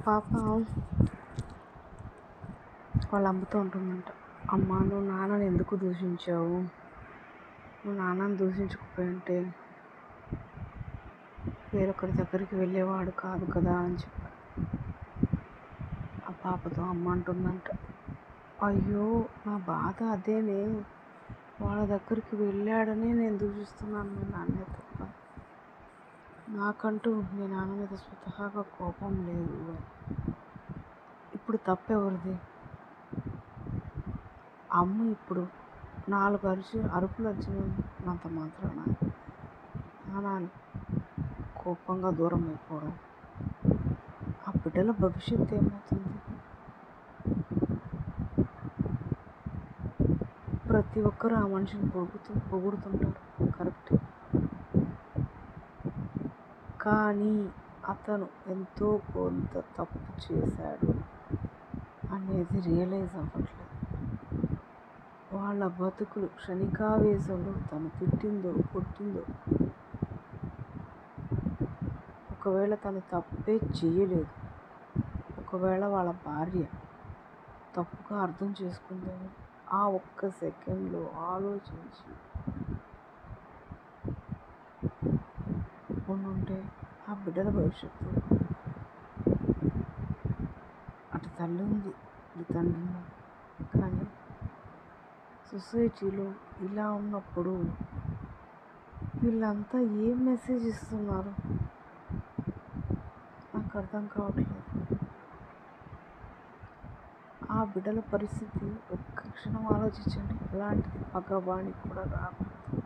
పాప వాళ్ళ అమ్మతో ఉంటుందంట, అమ్మ నువ్వు నాన్నని ఎందుకు దూషించావు, నువ్వు నాన్నని దూషించకపోయి ఉంటే వేరొకరి దగ్గరికి వెళ్ళేవాడు కాదు కదా అని చెప్పి ఆ పాపతో అమ్మ అంటుందంట, అయ్యో నా బాధ అదేనే, వాళ్ళ దగ్గరికి వెళ్ళాడని నేను దూషిస్తున్నాను మీ నాన్న తప్ప, నాకంటూ మీ నాన్న మీద స్వతహాగా కోపం లేదు. ఇప్పుడు తప్పెవరిది? అమ్మ ఇప్పుడు 4 అరుపులు వచ్చినంత మాత్రాన నాన్న కోపంగా దూరం అయిపోవడం, ఆ బిడ్డల భవిష్యత్తు ఏమవుతుంది? ప్రతి ఒక్కరూ ఆ మనిషిని పొగుడుతుంటారు, కరెక్టే. కానీ అతను ఎంతో కొంత తప్పు చేశాడు అనేది రియలైజ్ అవ్వట్లేదు. వాళ్ళ బతుకులు క్షణికావేశంలో తను తిట్టిందో కొట్టిందో, ఒకవేళ తను తప్పే చేయలేదు, ఒకవేళ వాళ్ళ భార్య తప్పుగా అర్థం చేసుకుందేమో, ఆ ఒక్క సెకండ్లో ఆలోచించి ఉండుంటే ఆ బిడ్డల భవిష్యత్తు, అటు తల్లి ఉంది ఇటు తండ్రి ఉంది, కానీ సొసైటీలో ఇలా ఉన్నప్పుడు వీళ్ళంతా ఏం మెసేజ్ ఇస్తున్నారు నాకు అర్థం కావట్లేదు. ఆ బిడ్డల పరిస్థితి ఒక్క క్షణం ఆలోచించండి, అలాంటిది పగవానికి కూడా రాకూడదు.